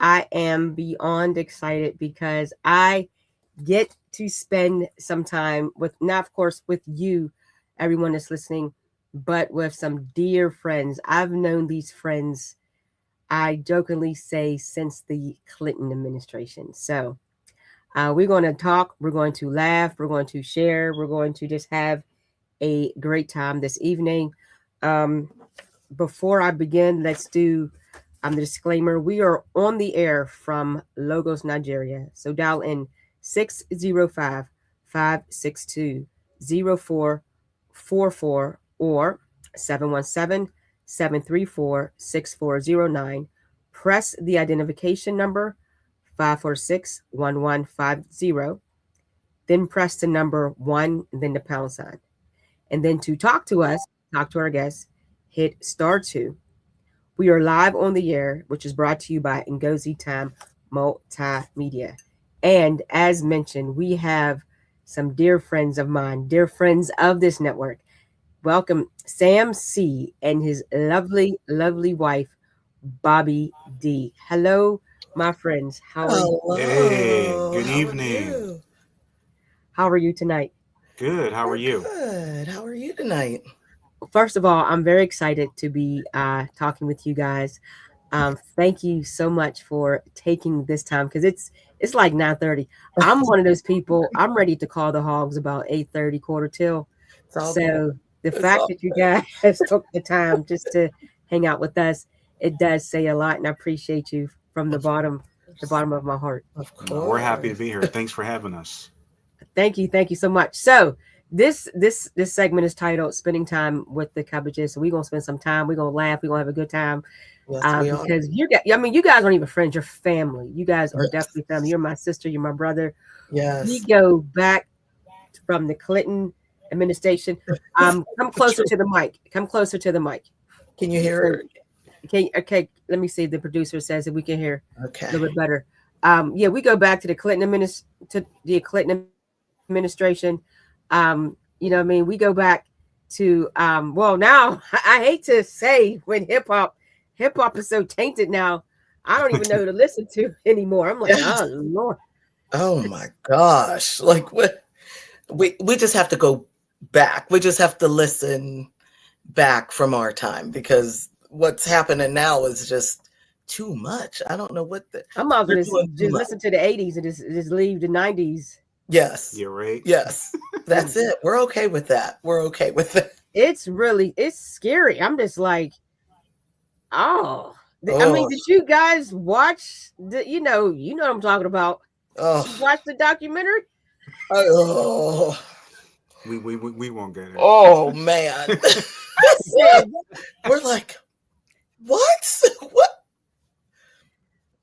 I am beyond excited because I get to spend some time with, not of course with you, everyone that's listening, but with some dear friends. I've known these friends, I jokingly say, since the Clinton administration. So we're going to talk, we're going to laugh, we're going to share, we're going to just have a great time this evening. Um, Before I begin, let's do the disclaimer. We are on the air from Lagos, Nigeria. So dial in 605-562-0444 or 717-734-6409. Press the identification number 546-1150. Then press the number 1, then the pound sign. And then to talk to us, talk to our guests, hit *2. We are live on the air, which is brought to you by Ngozi Time Multimedia. And as mentioned, we have some dear friends of mine, dear friends of this network. Welcome Sam C. and his lovely, lovely wife, Bobby D. Hello, my friends. How are you? Hey, good evening. How are you tonight? Good. How are you? Good. How are you tonight? First of all, I'm very excited to be talking with you guys. Thank you so much for taking this time because it's like 9:30. I'm one of those people. I'm ready to call the hogs about 8:30, quarter till. So the fact that you guys took the time just to hang out with us, it does say a lot, and I appreciate you from the bottom of my heart. Of course, we're happy to be here. Thanks for having us. Thank you so much. So this segment is titled "Spending Time with the Cubbages." So we're gonna spend some time. We're gonna laugh. We're gonna have a good time. Yes, Because you guys aren't even friends. You're family. You guys are definitely family. You're my sister. You're my brother. Yes. We go back from the Clinton administration. Come closer to the mic. Come closer to the mic. Can you hear it? Okay. Let me see. The producer says that we can hear Okay. a little bit better. Yeah, we go back to the Clinton administration. You know what I mean? We go back to well, now I hate to say when hip hop is so tainted now, I don't even know who to listen to anymore. I'm like, oh Lord. Oh my gosh. Like what we just have to go back. We just have to listen back from our time because what's happening now is just too much. I don't know what I'm about to just listen to the 80s and just leave the 90s. Yes. You're right. Yes. That's it. We're okay with that. We're okay with it. It's scary. I'm just like, oh. I mean, did you guys watch you know what I'm talking about? Watch the documentary? Oh. We won't get it. Oh man. We're like, what? What?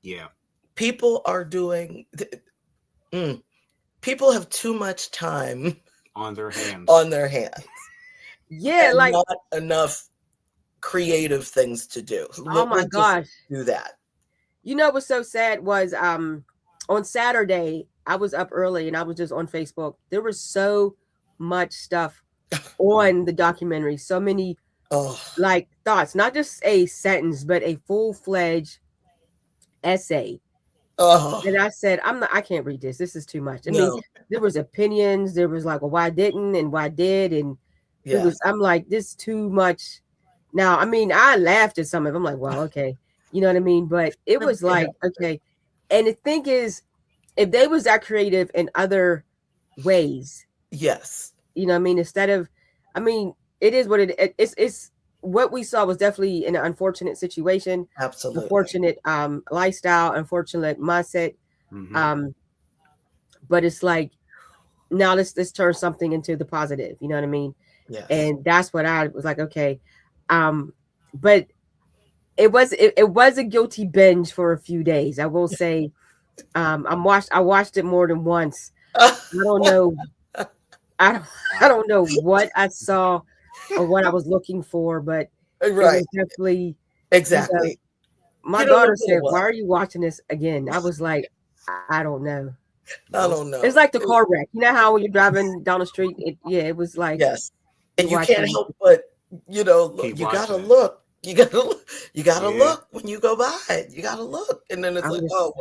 Yeah. People are doing people have too much time on their hands. Yeah, and like not enough creative things to do. Oh my gosh. Do that. You know what's so sad was on Saturday I was up early and I was just on Facebook. There was so much stuff on the documentary. So many like thoughts, not just a sentence, but a full-fledged essay. And I said, I can't read this. This is too much. I mean, there was opinions. There was like, well, why didn't and why did, and I'm like, this is too much. Now, I mean, I laughed at some of it. I'm like, well, okay, you know what I mean. But it was like, okay. And the thing is, if they was that creative in other ways, yes, you know what I mean. Instead of, I mean, it is what it's what we saw was definitely an unfortunate situation. Absolutely. Unfortunate lifestyle, unfortunate mindset. Mm-hmm. But it's like, now let's turn something into the positive, you know what I mean? Yes. And that's what I was like, okay. But it was a guilty binge for a few days. I will say, I watched it more than once. I don't know. I don't know what I saw or what I was looking for, but it was definitely exactly. My daughter said, "Why are you watching this again?" I was like, I don't know. I don't know. It's like the car wreck. You know how when you're driving down the street, it was like, yes, and you can't help but you gotta look You gotta Yeah. look when you go by. You gotta look, and then it's I like, was oh,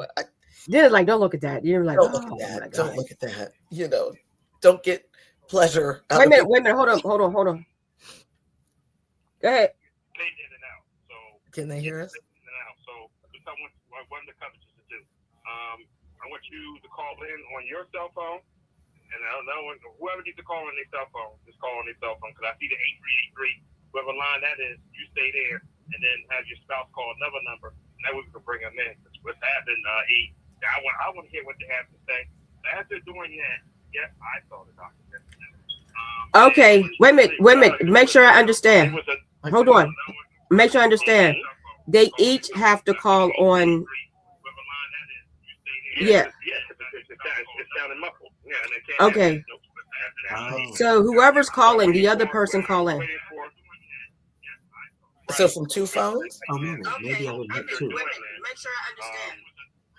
Yeah, like don't look at that. You're like, don't look at oh that. my Don't god. look at that. Don't get pleasure out of it. Wait a minute. Hold on. Go ahead. fade in and out. So Can they hear us? in and out. So this I want one of the Cubbages to do. I want you to call in on your cell phone, and I don't know whoever needs to call on their cell phone, just call on their cell phone because I see the 8383, whatever line that is. You stay there, and then have your spouse call another number. And that way we can bring them in. What's happened? I want to hear what they have to say. As they're doing that, yes, I saw the document. Okay, wait a minute. Make sure I understand. Hold on. Make sure I understand. They each have to call on. Yeah. It sounded muffled. Okay. Oh. So whoever's calling, the other person call in. So from two phones? Oh, maybe I would hit two. Make sure I understand.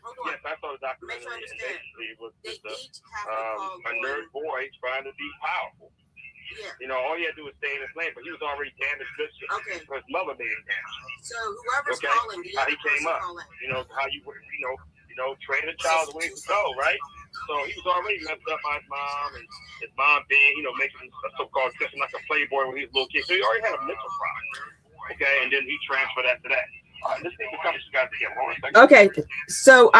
Hold Yes, I saw the documentary, and basically it was just a nerd boy trying to be powerful. Yeah. All he had to do was stay in his lane, but he was already damaged good shit. Okay. His mother made him damaged. So whoever's Okay. calling, the How other he came person up. call in. How you train a child the way to go, right? So he was already messed up by his mom, and his mom being, making a so-called dressing like a playboy when he was a little kid. So he already had a mental problem. Okay, and then he transferred that to that. This thing becomes you guys to get wrong. Okay. So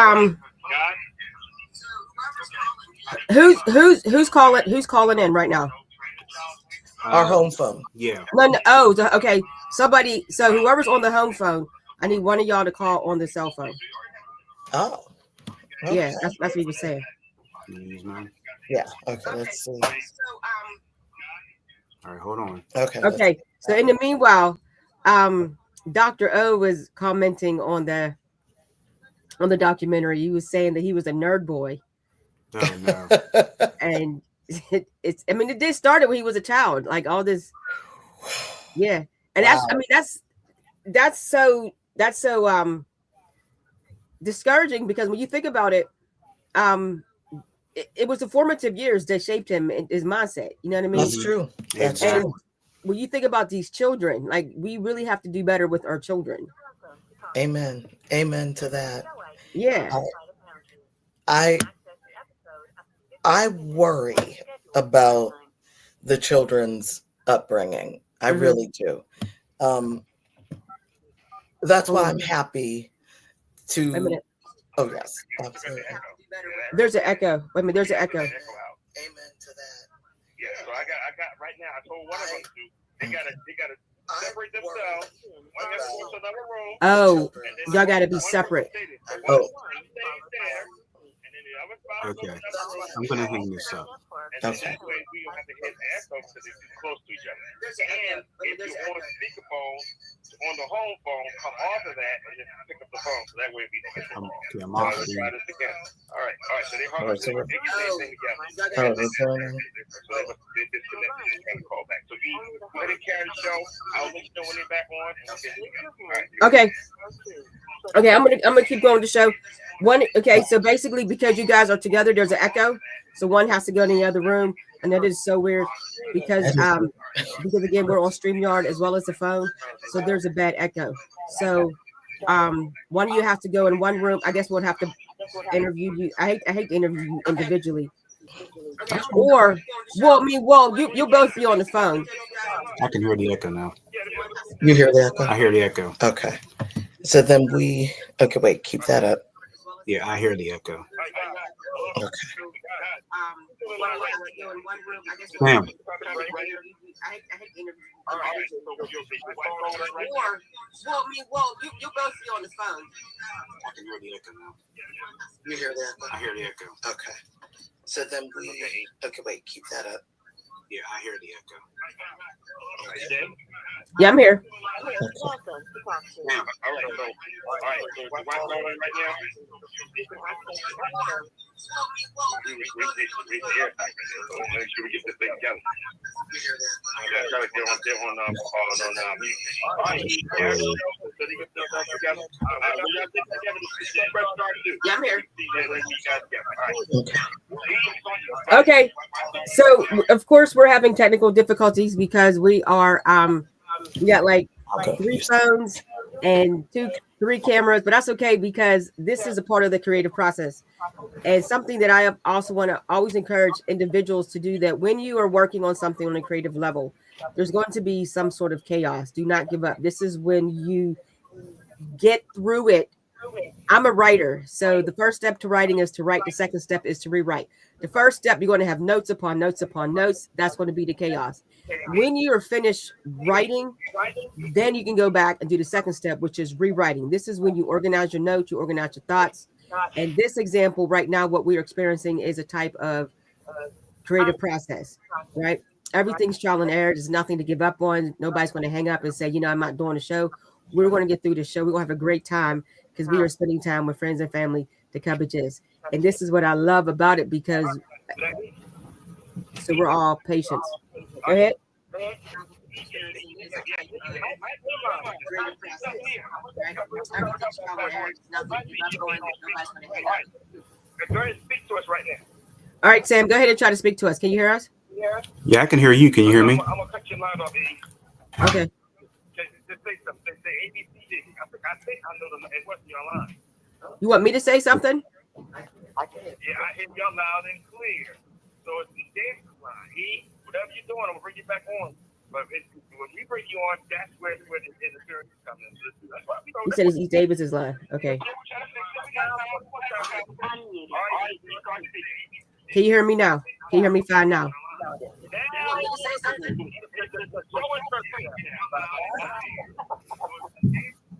who's calling in right now? Our home phone. Yeah. No. Oh, okay. Somebody. So whoever's on the home phone, I need one of y'all to call on the cell phone. Oh. Okay. Yeah, that's what he was saying. Use mine. Yeah. Okay. Let's see. All right, hold on. Okay. Okay. So in the meanwhile, Dr. O was commenting on the documentary. He was saying that he was a nerd boy, Oh no. and it did start when he was a child, like all this. Yeah, and Wow. that's so discouraging because when you think about it, it was the formative years that shaped him and his mindset. You know what I mean? That's true. That's Exactly. true. When you think about these children, like we really have to do better with our children. Amen. Amen to that. Yeah. I worry about the children's upbringing. I Mhm. really do. That's why I'm happy Wait a to. minute. Oh yes, absolutely. There's an echo. Wait a minute. There's an echo. Amen to that. Yeah, so I got right now. I told one of them to. They gotta separate themselves. One got to go to another room. Oh, y'all got to be separate. Oh. Okay. I'm gonna hang this up. And that way we don't have to hit echo because they're too close to each other. And if you're on speakerphone, on the home phone, come off of that and just pick up the phone. So that way we don't get the Okay, I'm All off. right, let's try this again. All right. So they All right, so we're- they get their thing together. Oh, they're joining. So they disconnected and trying to call back. So you let it carry the show. I'll let you know when they're back on. And we'll get it together. All right. Okay. Okay, I'm gonna keep going to show. Okay, so basically because you guys are together, there's an echo. So one has to go in the other room, and that is so weird because again we're on StreamYard as well as the phone, so there's a bad echo. So one of you have to go in one room. I guess we'll have to interview you. I hate to interview you individually. Or you'll both be on the phone. I can hear the echo now. You hear that? I hear the echo. Okay. So then okay, wait, keep that up. Yeah, I hear the echo. Okay. Damn. You'll both be on the phone. I can hear the echo now. You hear that? I hear the echo. Okay. So then okay, wait, keep that up. Yeah, I hear the echo. Yeah, I'm here. All right. So the wife calling right now. Make sure we get this thing together. Yeah, try to get on Yeah, I'm here. Okay. So of course we're having technical difficulties because we are we got like Okay. 3 phones and 3 cameras, but that's okay because this is a part of the creative process. And something that I also want to always encourage individuals to do, that when you are working on something on a creative level, there's going to be some sort of chaos. Do not give up. This is when you get through it. I'm a writer. So the first step to writing is to write. The second step is to rewrite. The first step, you're going to have notes upon notes upon notes. That's going to be the chaos. When you are finished writing, then you can go back and do the second step, which is rewriting. This is when you organize your notes, you organize your thoughts. And this example right now, what we're experiencing is a type of creative process, right? Everything's trial and error. There's nothing to give up on. Nobody's going to hang up and say, I'm not doing the show. We're going to get through the show. We're going to have a great time because we are spending time with friends and family, the Cubbages. And this is what I love about it, because so we're all patients. Go ahead. Go ahead and speak to us right now. All right, Sam, go ahead and try to speak to us. Can you hear us? Yeah, I can hear you. Can you hear me? I'm gonna cut your line off, Eddie. Okay. Just say something. Say ABCD. I think I know them. It wasn't your line. You want me to say something? Yeah, I hear y'all loud and clear. So it's the dance line. Whatever you're doing, I'm gonna bring you back on. But when we bring you on, that's where the interference comes in. That's why we don't. He said it's East Davis's line. Okay. Can you hear me now? Can you hear me fine now?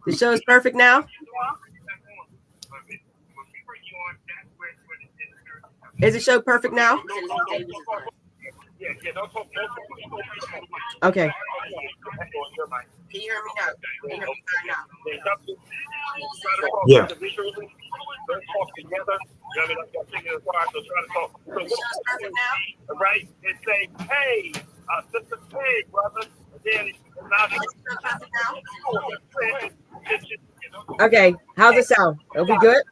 The show is perfect now? Is the show perfect now? Okay. Can you hear me now? Can you hear me fine now? Yeah. Right? And say, hey, sister, hey, brother. Okay. How's it sound? Are we good?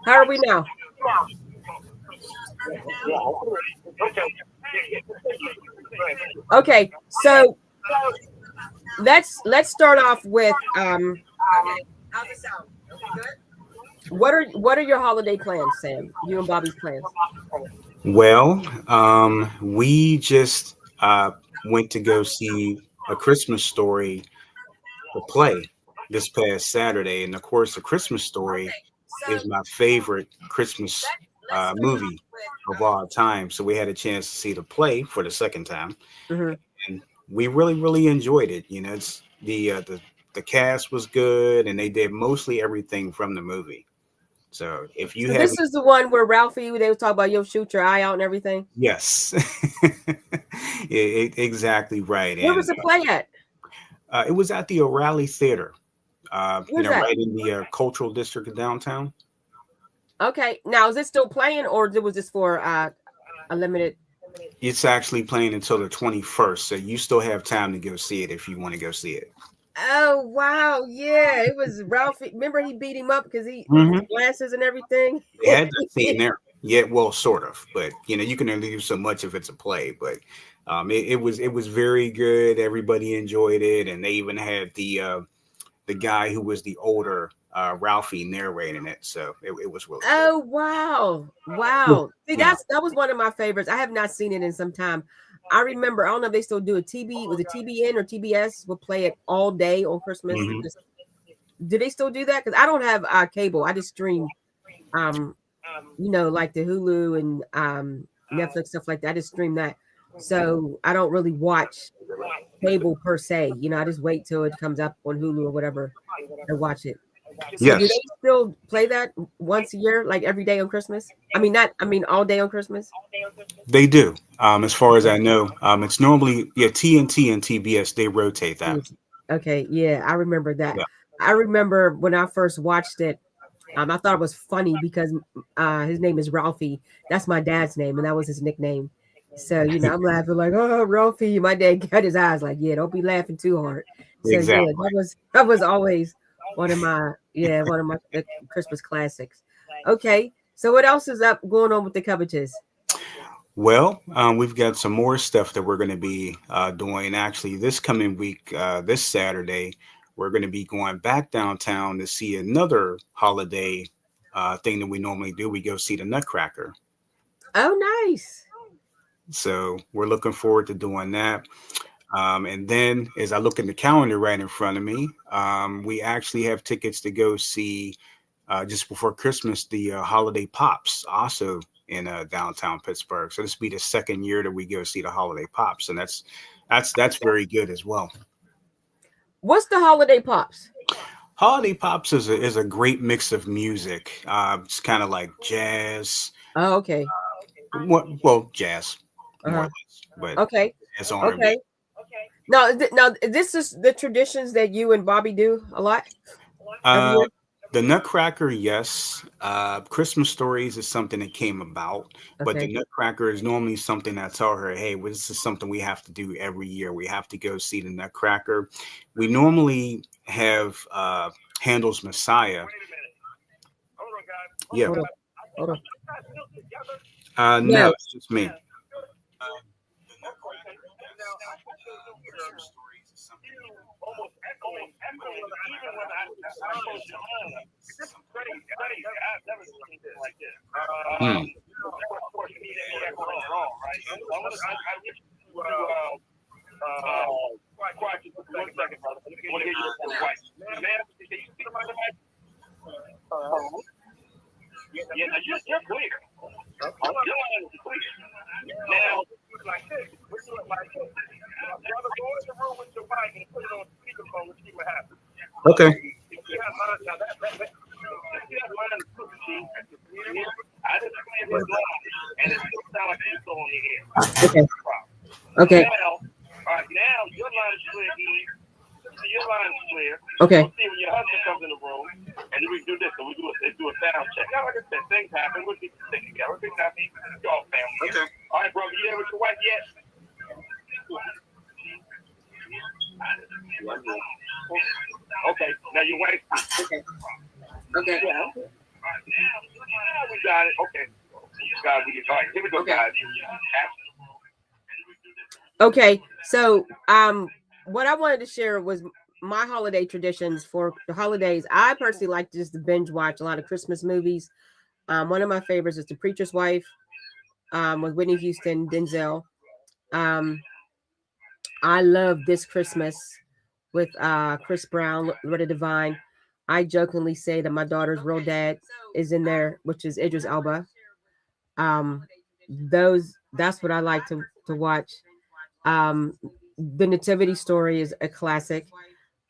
How are we now? Okay, so let's start off with how's it sound? What are your holiday plans, Sam? You and Bobby's plans? Well, we just went to go see A Christmas Story, the play, this past Saturday, and of course, A Christmas Story is my favorite Christmas movie of all time. So we had a chance to see the play for the second time, and we really enjoyed it. It's the cast was good, and they did mostly everything from the movie. So if you have, this is the one where Ralphie, they would talk about you'll shoot your eye out and everything. Yes, exactly right. Where was the play at? It was at the O'Reilly Theater. Where's that? Right in the cultural district of downtown. Okay, now is it still playing, or was this for a limited? It's actually playing until the 21st, so you still have time to go see it if you want to go see it. Oh wow, yeah, it was Ralphie. Remember he beat him up because he glasses and everything. They had that scene there. Yeah, well, sort of, but you can only do so much if it's a play. But it was very good. Everybody enjoyed it, and they even had the guy who was the older Ralphie narrating it, so it was really good. Wow. See, Yeah. that was one of my favorites. I have not seen it in some time. I remember, I don't know if they still do it. Was it TBN or TBS will play it all day on Christmas? Do they still do that? Because I don't have cable. I just stream like the Hulu and Netflix, stuff like that. I just stream that. So I don't really watch cable per se. I just wait till it comes up on Hulu or whatever and watch it. So Yes. do they still play that once a year, like every day on Christmas? I mean, all day on Christmas? They do. As far as I know, it's normally TNT and TBS, they rotate that. Okay, yeah, I remember that. Yeah. I remember when I first watched it, I thought it was funny because his name is Ralphie. That's my dad's name, and that was his nickname. So I'm laughing like, oh, Ralphie. My dad got his eyes like, yeah, don't be laughing too hard. So Exactly. yeah, that was always one of my Christmas classics. Okay, So what else is up going on with the Cubbages? Well, we've got some more stuff that we're going to be doing. Actually, this coming week, this Saturday, we're going to be going back downtown to see another holiday thing that we normally do. We go see the Nutcracker. Oh, nice. So we're looking forward to doing that. And then, as I look in the calendar right in front of me, we actually have tickets to go see just before Christmas the Holiday Pops, also in downtown Pittsburgh. So this will be the second year that we go see the Holiday Pops, and that's very good as well. What's the Holiday Pops? Holiday Pops is a great mix of music. It's kind of like jazz, Oh, okay. well, jazz more or Uh-huh. less, but Okay. it's R&B. Okay. Now, this is the traditions that you and Bobby do a lot every Uh, year. the Nutcracker, yes. Christmas Stories is something that came about, but the Okay. Nutcracker is normally something I tell her, hey, well, this is something we have to do every year. We have to go see the Nutcracker. We normally have Handel's Messiah. Wait a minute. Hold on, guys. Yeah. Hold on. Hold on. No, No. it's just me. Almost echoing, even when I post your own. This is crazy. I've never seen anything like this. Hmm. Of course, you need to be wrong, right? I wish you quiet just for 1 second, brother. I'm gonna get you the right. Man, can you speak about the mic? Yeah, now you're clear. Your line is clear. Now, like this. We do it like this. Brother, go in the room with your mic and put it on speakerphone and see what happens. Okay. You see that line? Now that line is super cheap. I just played his line, and it still sounds like echo on your ear. Okay. Okay. Now, all right, now your line is clear, E. Your line is clear. Okay. We'll see when your husband comes in the room, and then we do this, and we do a sound check. Now, like I said, things happen. We'll keep this thing together. Things happen. Y'all family. Okay. All right, brother, you there with your wife yet? Okay, now your wife. Okay. Okay. Yeah. All right, now we got it. Okay. Guys, all right, here we go, Okay. guys. Okay. So, what I wanted to share was my holiday traditions for the holidays. I personally like just to binge watch a lot of Christmas movies. One of my favorites is The Preacher's Wife, with Whitney Houston, Denzel. I love This Christmas with Chris Brown, Loretta Devine. I jokingly say that my daughter's real dad is in there, which is Idris Elba. That's what I like to watch. The Nativity Story is a classic.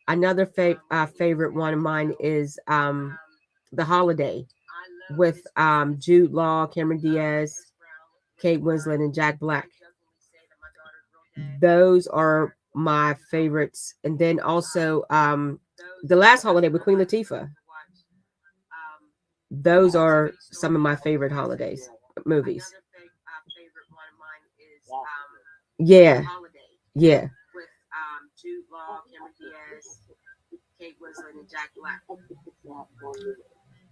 Another favorite one of mine is The Holiday with Jude Law, Cameron Diaz, Kate Winslet, and Jack Black. Those are my favorites. And then also The Last Holiday with Queen Latifah. Those are some of my favorite holidays movies. Yeah. Yeah. With Jude Law, Cameron Diaz, Kate Winslet, and Jack Black.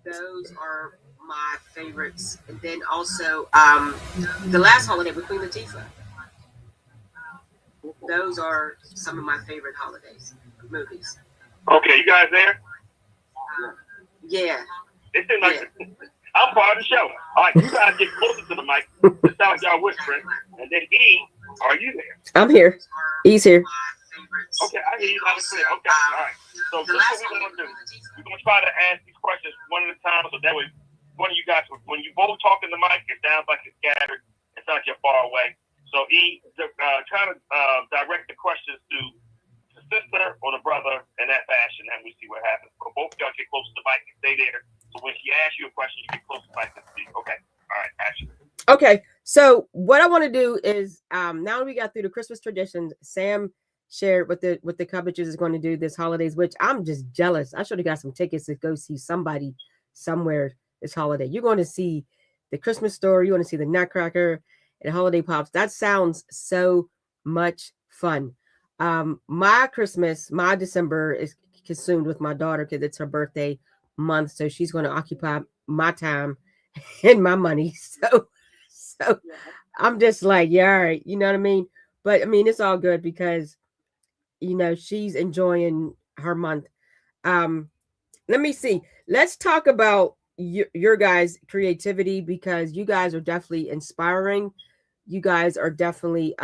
Those are my favorites. And then also The Last Holiday with Queen Latifah. Those are some of my favorite holidays movies. Okay, you guys there? Yeah. It seems like I'm part of the show. All right, you guys get closer to the mic. It sounds like y'all whispering. And then E, are you there? I'm here. E's here. Okay, I hear you loud and clear. Okay, all right. So this is what we're going to do. We're going to try to ask these questions one at a time, so that way one of you guys, when you both talk in the mic, it sounds like it's scattered. It sounds like you're far away. So E, try to direct the questions to the sister or the brother in that fashion, and we see what happens. So both of y'all get close to the mic and stay there. So when she asks you a question, you get close to the mic and speak. Okay, all right, action. Okay, so what I want to do is now we got through the Christmas traditions. Sam shared what the Cubbages is going to do this holidays, which I'm just jealous. I should have got some tickets to go see somebody somewhere this holiday. You're going to see the Christmas Story. You're going to see the Nutcracker and Holiday Pops. That sounds so much fun. My December is consumed with my daughter because it's her birthday month, so she's going to occupy my time and my money. So I'm just like, yeah, all right, you know what I mean? But I mean, it's all good because she's enjoying her month. Um, Let me see. Let's talk about your guys' creativity because you guys are definitely inspiring. You guys are definitely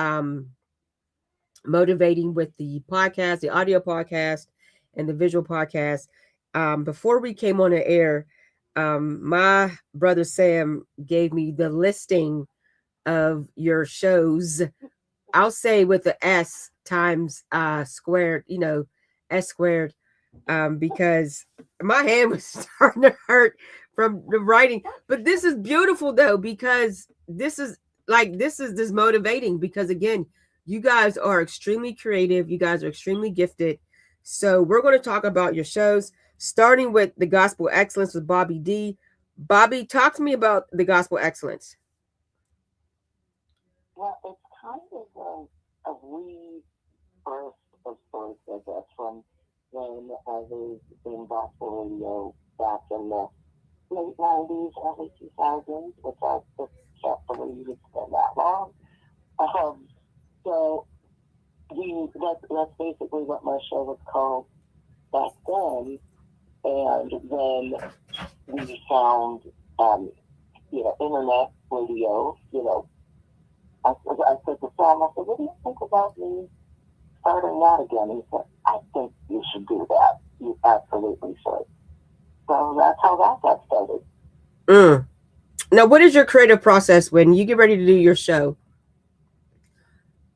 motivating with the podcast, the audio podcast, and the visual podcast. Before we came on the air, my brother Sam gave me the listing of your shows. I'll say with the S times squared, S squared, because my hand was starting to hurt from the writing. But this is beautiful though, because this is motivating because again, you guys are extremely creative, you guys are extremely gifted. So we're going to talk about your shows, starting with the Gospel Excellence with Bobby D. Bobby, talk to me about the Gospel Excellence. Well, it's kind of a rebirth of sorts, I guess, from when I was in gospel radio back in the late 90s, early 2000s, which I just can't believe it's been that long. Um, so that's basically what my show was called back then. And then we found, internet radio, I said to Sam, I said, what do you think about me starting that again? He said, I think you should do that. You absolutely should. So that's how that got started. Mm. Now, what is your creative process when you get ready to do your show?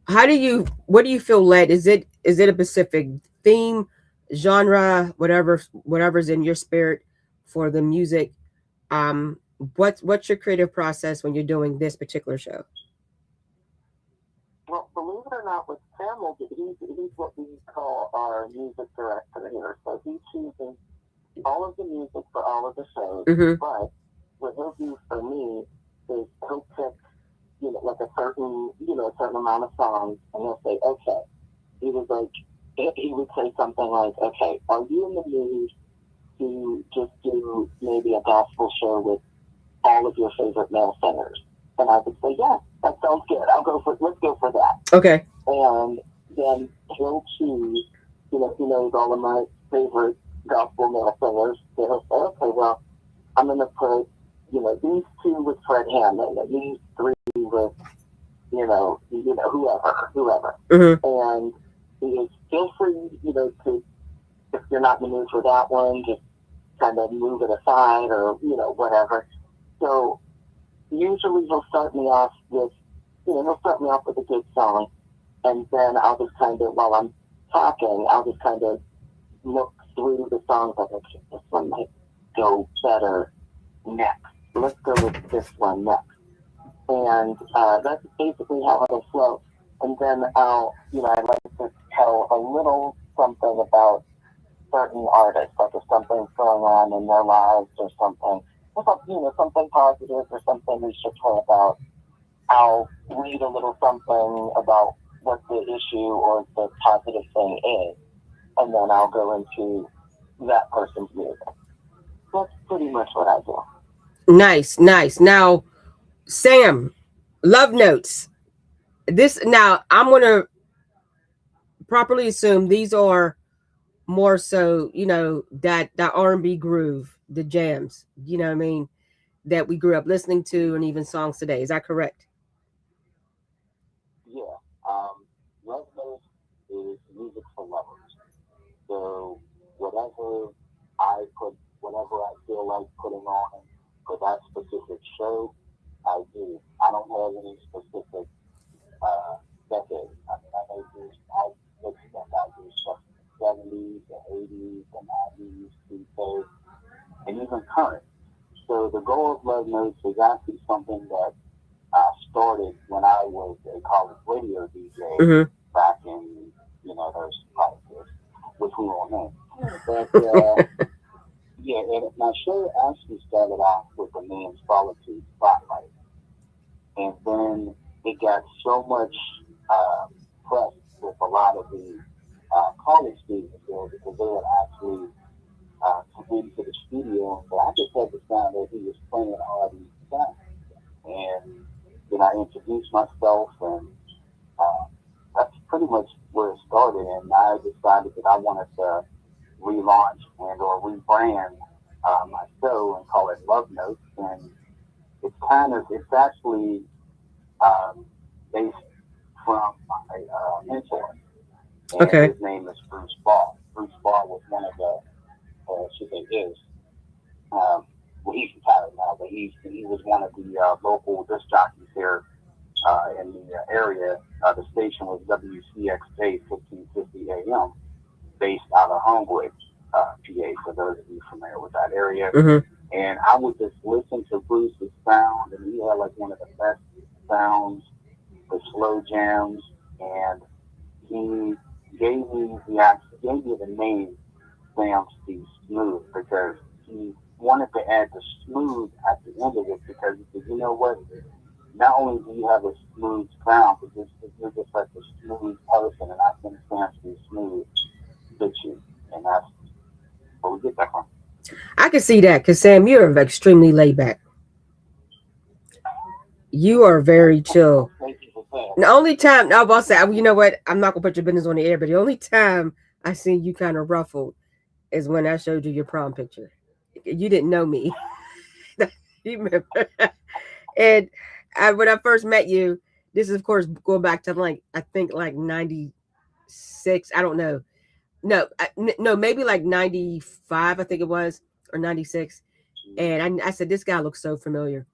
What do you feel led? Is it a specific theme, genre, whatever's in your spirit for the music? Um, what's your creative process when you're doing this particular show? Well, believe it or not, with Sam, he's what we call our music director here. So he chooses all of the music for all of the shows. Mm-hmm. But what he'll do for me is he'll pick, like a certain amount of songs, and he'll say, okay. He would say something like, okay, are you in the mood to just do maybe a gospel show with all of your favorite male singers? And I would say, yeah, that sounds good. Let's go for that. Okay. And then he'll choose, he knows all of my favorite gospel male singers. So he'll say, okay, well, I'm going to put, these two with Fred Hammond, and these three with, whoever. Mm-hmm. And he is feel free, to, if you're not in the mood for that one, just kind of move it aside or, whatever. So usually he'll start me off with a good song. And then I'll just kind of, while I'm talking, I'll just kind of look through the songs like, okay, this one might go better next. Let's go with this one next. And that's basically how it'll flow. And then I like to tell a little something about certain artists, like if something's going on in their lives or something, something positive or something we should care about. I'll read a little something about what the issue or the positive thing is, and then I'll go into that person's music. That's pretty much what I do. Nice, nice. Now, Sam, love notes. This now I'm gonna properly assume these are more so, that R&B groove, the jams, you know what I mean, that we grew up listening to, and even songs today. Is that correct? Yeah. Love Notes is music for lovers. So whatever I feel like putting on for that specific show, I do. I don't have any specific decade. I mean, I mix stuff. I do stuff from the 70s, the 80s, the 90s, 2000s, and even current. So the goal of Love Notes is actually something that started when I was a college radio DJ Mm-hmm. back in, those colleges, which we won't name. But, yeah, and my show actually started off with the name Solitude Spotlight. And then it got so much press with a lot of the college students there because they would actually into the studio, and I just had the sound that he was playing all these sounds. And then I introduced myself, and uh, that's pretty much where it started. And I decided that I wanted to relaunch and or rebrand my show and call it Love Notes. And it's actually um, based from my mentor, and Okay. his name is Bruce Ball. Bruce Ball was one of the, should say is, um, well, he's retired now, but he was one of the local disc jockeys here in the area. The station was WCXJ 1550 AM, based out of Homewood, PA, for those of you familiar with that area. Mm-hmm. And I would just listen to Bruce's sound, and he had like one of the best sounds, the slow jams, and he gave me the name Sam C. Smooth because he wanted to add the smooth at the end of it because he said, you know what? Not only do you have a smooth sound, but you're just like a smooth person, and I think Sam C. Smooth fits you, and that's where we get that from. I can see that because Sam, you're extremely laid back. You are very chill. Thank you for saying The only time I will say, you know what? I'm not gonna put your business on the air, but the only time I seen you kind of ruffled is when I showed you your prom picture. You didn't know me. You remember? And when I first met you, this is of course going back to like I think like '96. I don't know. No, no, maybe like '95. I think it was or '96. And I said this guy looks so familiar.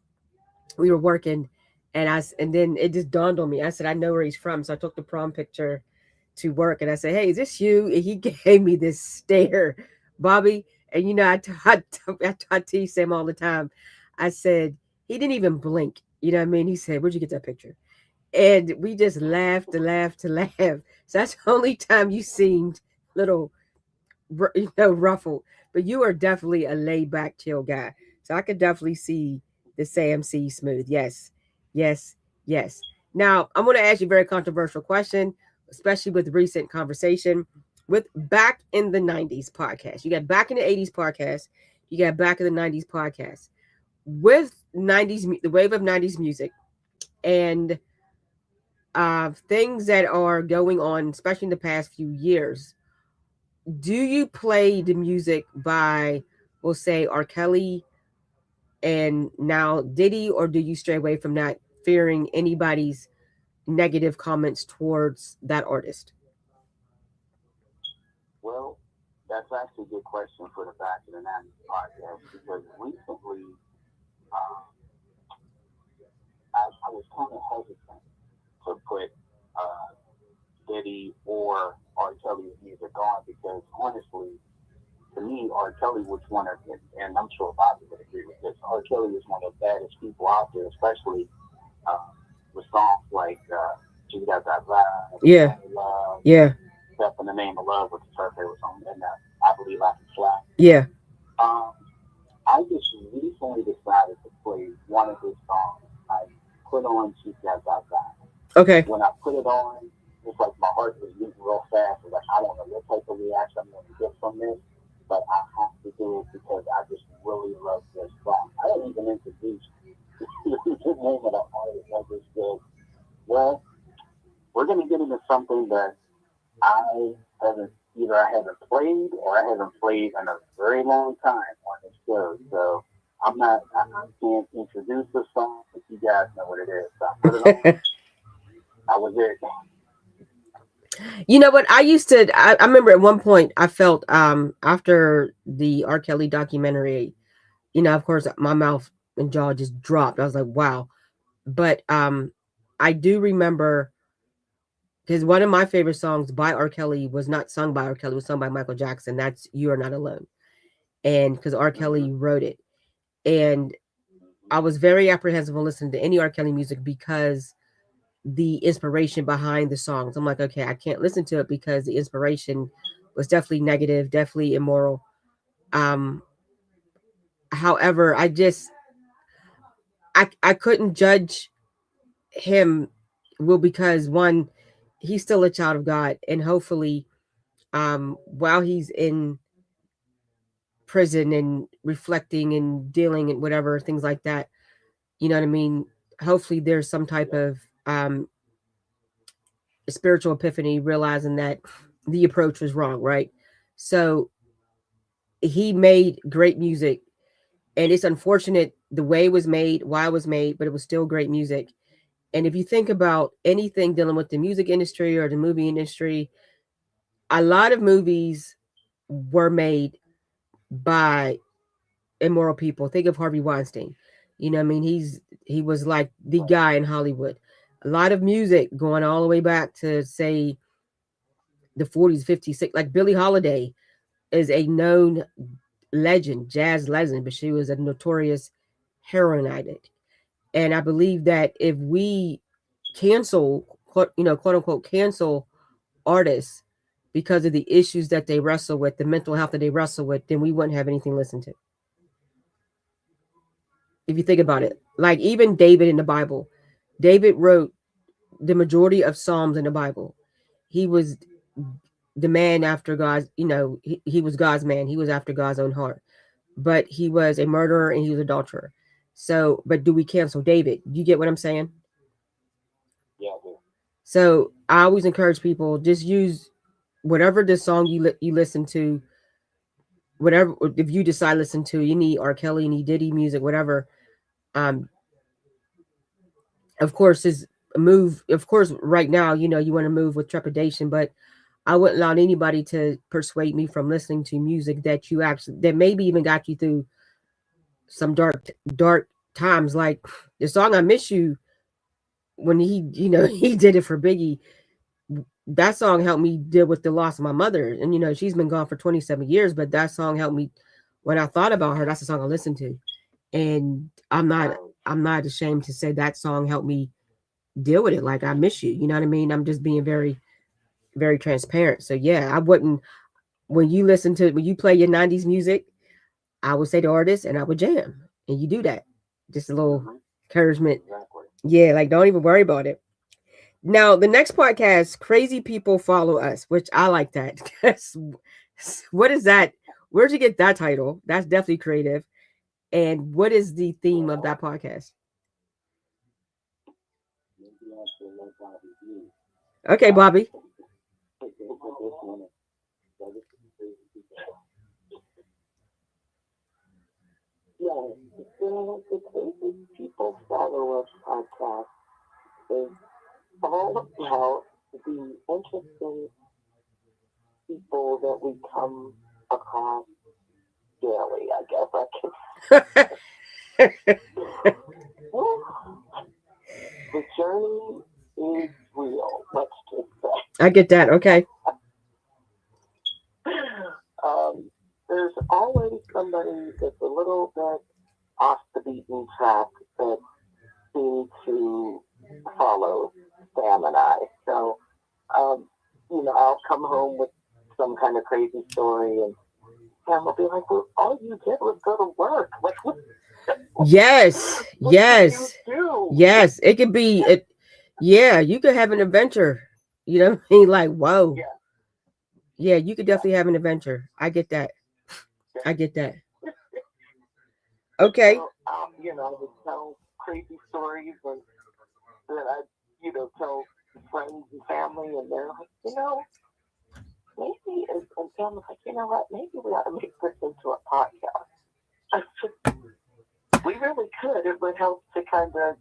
We were working, and then it just dawned on me. I said I know where he's from, so I took the prom picture to work, and I said, "Hey, is this you?" And he gave me this stare, Bobby. And you know, I tease him all the time. I said he didn't even blink. You know what I mean? He said, "Where'd you get that picture?" And we just laughed and laughed and laughed. So that's the only time you seemed little ruffled. But you are definitely a laid back, chill guy. So I could definitely see the Sam C smooth. Yes, yes, yes. Now I'm going to ask you a very controversial question, especially with recent conversation with Back in the '90s podcast. You got Back in the '80s podcast. You got Back in the '90s podcast. With the wave of '90s music and things that are going on, especially in the past few years, do you play the music by, we'll say, R. Kelly and now Diddy, or do you stray away from that, fearing anybody's negative comments towards that artist? well, that's actually a good question for the Back of the 90s podcast because recently um, I was kind of hesitant to put uh, Diddy or R. Kelly's music on because honestly, to me, R. Kelly was one of, and I'm sure Bobby would agree with this, R. Kelly is one of the baddest people out there, especially um, with songs like "You Got That Vibe," Yeah, "Love," yeah, "Step in the Name of Love," which is her favorite song, and "I Believe I Can Fly." yeah. Um, I just recently decided to play one of his songs. I put on "You Got That Vibe." Okay. When I put it on, it's like my heart was beating real fast. It's like I don't know what type of reaction I'm going to get from this, but I have to do it because I just really love this song. I didn't even introduce the name of the artist. I just said, well, we're going to get into something that I haven't I haven't played or I haven't played in a very long time on this show. So I can't introduce the song, but you guys know what it is. So I put it on. I was there. You know what? I remember at one point I felt after the R. Kelly documentary, of course my mouth and jaw just dropped. I was like, wow. But I do remember because one of my favorite songs by R. Kelly was not sung by R. Kelly, it was sung by Michael Jackson. That's "You Are Not Alone." And because R. Kelly wrote it. And I was very apprehensive on listening to any R. Kelly music because the inspiration behind the songs. I'm like, okay, I can't listen to it because the inspiration was definitely negative, definitely immoral. Um, However, I couldn't judge him, well, because one, he's still a child of God, and hopefully, while he's in prison and reflecting and dealing and whatever things like that. You know what I mean? Hopefully, there's some type of spiritual epiphany, realizing that the approach was wrong, right? So he made great music, and it's unfortunate the way it was made, why it was made, but it was still great music. And if you think about anything dealing with the music industry or the movie industry, a lot of movies were made by immoral people. Think of Harvey Weinstein. You know what I mean? He was like the guy in Hollywood. A lot of music going all the way back to say the 40s, 50s, like Billie Holiday is a known legend, jazz legend, but she was a notorious heroin addict. And I believe that if we cancel, quote unquote, cancel artists because of the issues that they wrestle with, the mental health that they wrestle with, then we wouldn't have anything to listen to. If you think about it, like even David in the Bible, David wrote the majority of Psalms in the Bible. He was the man after God's, he was God's man. He was after God's own heart, but he was a murderer and he was an adulterer. So, but do we cancel David? You get what I'm saying? Yeah. So I always encourage people, just use whatever the song you listen to, whatever, if you decide to listen to, you need R. Kelly, you need Diddy music, whatever. Um, of course, is move. Of course, right now, you want to move with trepidation, but I wouldn't allow anybody to persuade me from listening to music that maybe even got you through some dark times. Like the song "I Miss You," when he did it for Biggie. That song helped me deal with the loss of my mother, and she's been gone for 27 years. But that song helped me when I thought about her. That's the song I listened to, and I'm not ashamed to say that song helped me deal with it. Like I miss you. You know what I mean? I'm just being very, very transparent. So yeah, I wouldn't. When you play your 90s music, I would say the artist and I would jam. And you do that. Just a little encouragement. Exactly. Yeah, like don't even worry about it. Now, the next podcast, Crazy People Follow Us, which I like that. What is that? Where'd you get that title? That's definitely creative. And what is the theme of that podcast? Okay, Bobby. Yeah, the Crazy People Follow Us podcast is all about the interesting people that we come across daily, I guess I can. The journey is real, let's just say. I get that. Okay. There's always somebody that's a little bit off the beaten track that seems to follow Sam and I. So, I'll come home with some kind of crazy story, and Sam will be like, "Well, all you did was go to work. Like, Yes. what Yes. did you do?" Yes. It could be it. Yeah, you could have an adventure. You know what I mean? Like, whoa. Yeah. Yeah, you could definitely have an adventure. I get that. I get that. Okay. So, I would tell crazy stories and that I, tell friends and family, and they're like, maybe, and Sam was like, you know what, maybe we ought to make this into a podcast. I said, we really could. It would help to kind of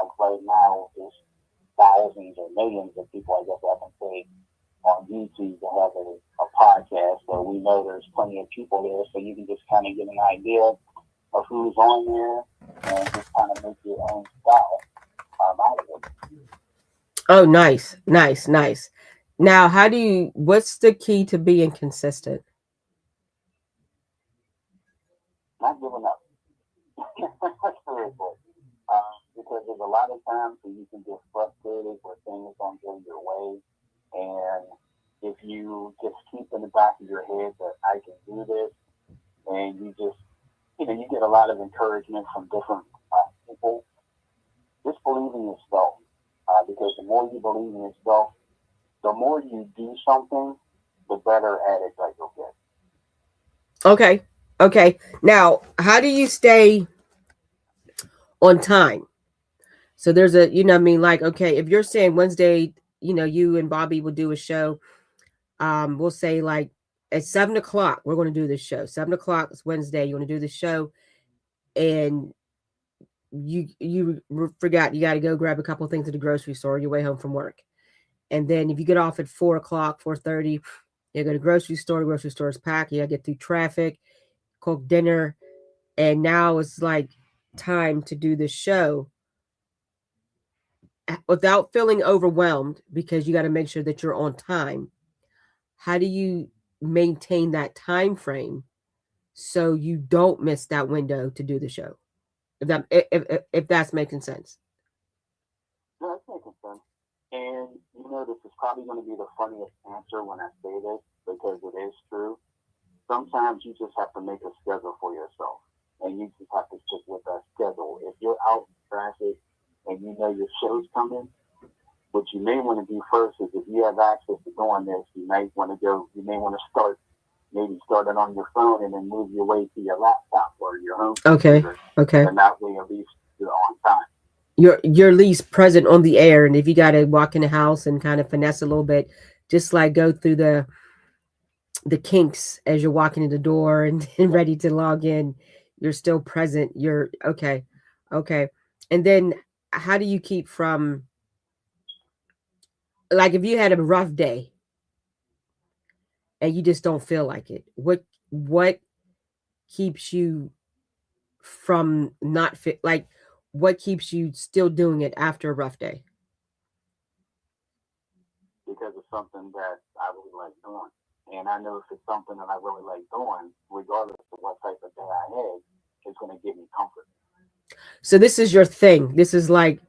like right now, there's thousands or millions of people, I guess I can say, on YouTube that have a podcast. So we know there's plenty of people there, so you can just kind of get an idea of who's on there and just kind of make your own style out of it. Oh, nice, nice, nice. Now, what's the key to being consistent? Not giving up. Seriously. Because there's a lot of times where you can get frustrated where things don't go your way. And if you just keep in the back of your head that I can do this, and you just, you get a lot of encouragement from different people, just believe in yourself. Because the more you believe in yourself, the more you do something, the better at it that you'll get. Okay. Okay. Now, how do you stay on time? So there's a, like, okay, if you're saying Wednesday, you and Bobby will do a show, we'll say like at 7:00, we're going to do this show. 7:00 is Wednesday. You want to do the show, and you forgot you got to go grab a couple of things at the grocery store on your way home from work. And then if you get off at 4:00, 4:30, you go to the grocery store. The grocery store is packed. You got to get through traffic, cook dinner, and now it's like time to do the show without feeling overwhelmed, because you got to make sure that you're on time. How do you maintain that time frame so you don't miss that window to do the show? If that's making sense. No, that's making sense. And this is probably going to be the funniest answer when I say this, because it is true. Sometimes you just have to make a schedule for yourself, and you just have to stick with that schedule. If you're out in traffic and your show's coming, what you may want to do first is, if you have access to doing this, you may want to start it on your phone and then move your way to your laptop or your home computer. Okay. And that way at least you're on time. You're at least present on the air, and if you got to walk in the house and kind of finesse a little bit, just like go through the kinks as you're walking in the door and ready to log in, you're still present. You're okay. And then how do you keep from, like, if you had a rough day and you just don't feel like it, what keeps you from not fit, like, what keeps you still doing it after a rough day? Because it's something that I really like doing. And I know if it's something that I really like doing, regardless of what type of day I had, it's going to give me comfort. So this is your thing. This is like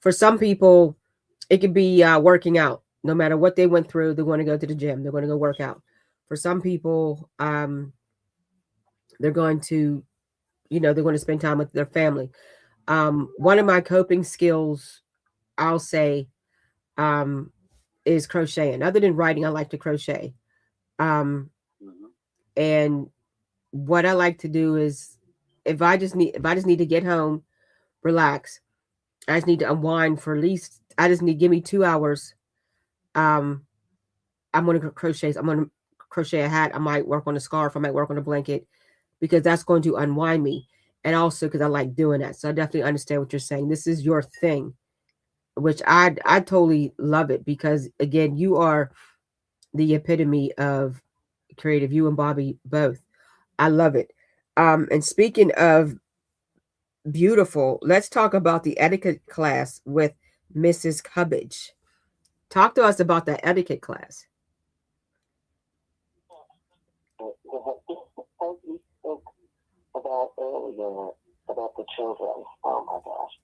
for some people, it could be working out. No matter what they went through, they want to go to the gym. They're going to go work out. For some people, they're going to, they're going to spend time with their family. One of my coping skills, I'll say, is crocheting. Other than writing, I like to crochet. And what I like to do is, if I just need to get home, relax, I just need to unwind for at least, give me 2 hours. I'm going to crochet. I'm going to crochet a hat. I might work on a scarf. I might work on a blanket, because that's going to unwind me. And also because I like doing that. So I definitely understand what you're saying. This is your thing, which I totally love it, because again, you are the epitome of creative. You and Bobby both. I love it. And speaking of beautiful, let's talk about the etiquette class with Mrs. Cubbage. Talk to us about that etiquette class. As we spoke about earlier, about the children, oh my gosh,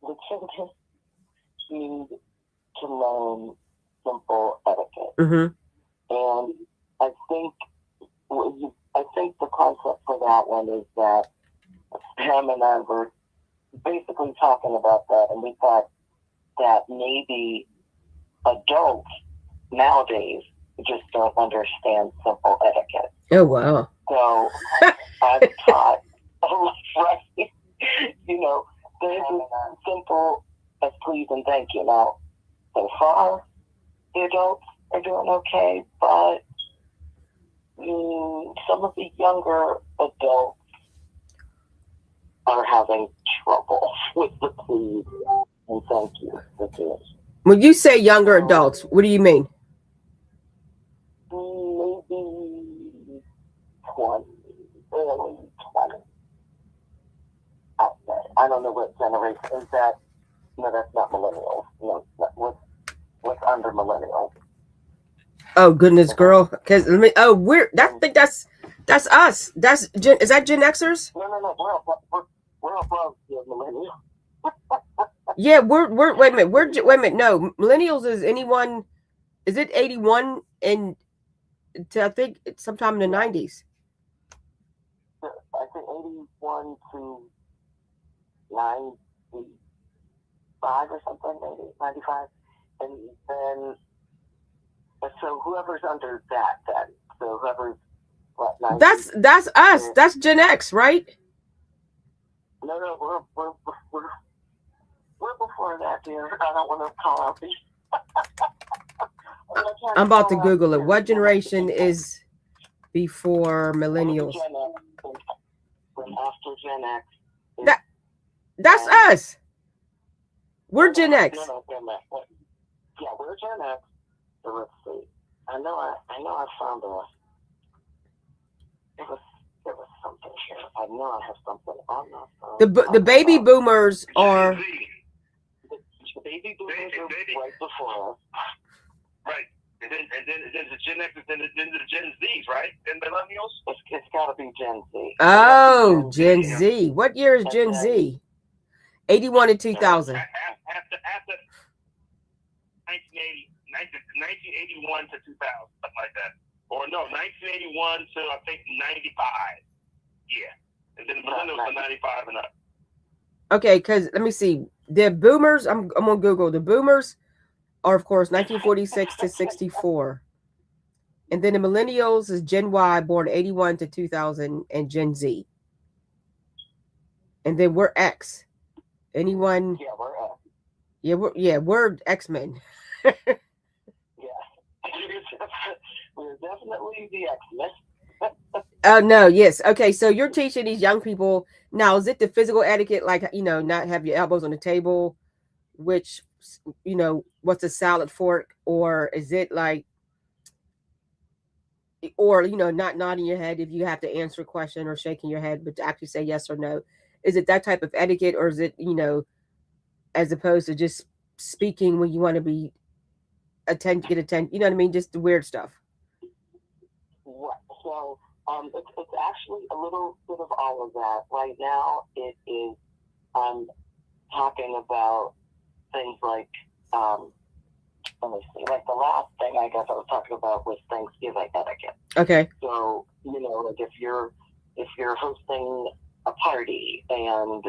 the children need to learn simple etiquette. Mm-hmm. And I think the concept for that one is that Pam and I were basically talking about that, and we thought that maybe adults nowadays just don't understand simple etiquette. Oh, wow. So I've taught, right? There's as simple as please and thank you. Now, so far, the adults are doing okay, but some of the younger adults are having trouble. with the please and thank you situation. When you say younger adults, what do you mean? Maybe 20, early 20. I don't know what generation is that. No, that's not millennials. No, what's under millennials? Oh goodness, girl. Because I think that's us. That's Gen. Is that Gen Xers? No. We're above the millennials. Yeah, we're wait a minute. Wait a minute. No, millennials is anyone. Is it 81 and to, I think it's sometime in the 90s. I think 81 to 95 or something, maybe 95, and then so whoever's under that, then so whoever's what 90. That's us. That's Gen X, right? No, we're before that, dear. I don't want to call out these. I'm about to Google it. What generation is before millennials? After Gen X. That's us. We're Gen X. No, yeah, we're Gen X. So let's see. I know I found there was something here. I know I have something on my phone. The baby boomers are. The baby boomers are right before us. Right. And then the Gen X, then the Gen Zs, right? And millennials? It's got to be Gen Z. Oh, Gen Z. What year is Gen Z? 81 and 2000. After 1981 to 2000, something like that. Or no, 1981 to I think 95. Yeah. And then the millennials are 95 and up. Okay, because let me see. The boomers, I'm on Google. The boomers are, of course, 1946 to 64. And then the millennials is Gen Y, born 81 to 2000, and Gen Z. And then we're X. Anyone? Yeah, we're X. We're X-Men. Yeah. We're definitely the X-Men. Oh no, yes. Okay, so you're teaching these young people now, is it the physical etiquette, like, not have your elbows on the table, which, what's a salad fork, or is it like, or, not nodding your head if you have to answer a question, or shaking your head, but to actually say yes or no? Is it that type of etiquette, or is it, as opposed to just speaking when you want to be get attention, you know what I mean? Just the weird stuff. So it's actually a little bit of all of that. Right now, it is talking about things like, let me see, like the last thing I guess I was talking about was Thanksgiving etiquette. Okay. So, like if you're hosting a party and,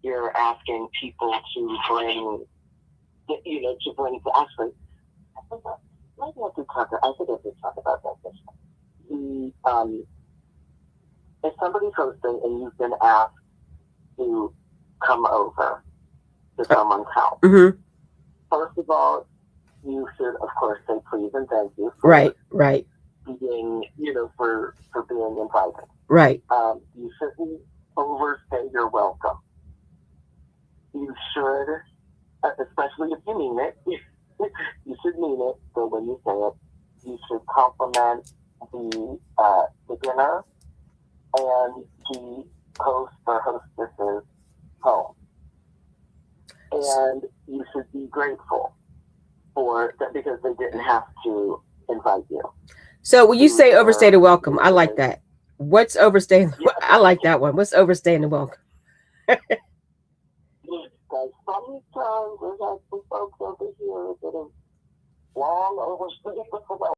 you're asking people to bring, actually, I think I did talk about that. If somebody's hosting and you've been asked to come over to someone's house, Mm-hmm. first of all, you should, of course, say please and thank you for Right. being, for being invited. Right. You shouldn't overstay your welcome. You should, especially if you mean it, you should mean it. So when you say it, you should compliment the dinner and the host or hostess's home. And you should be grateful for that because they didn't have to invite you. So when you say overstay the welcome, I like that. What's overstaying? I like that one. What's overstaying the welcome? Because sometimes there's some folks over here that have long overstayed the welcome.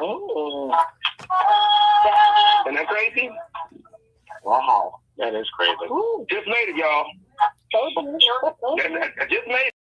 Isn't that crazy? Wow. That is crazy. Just made it, y'all. I just made it.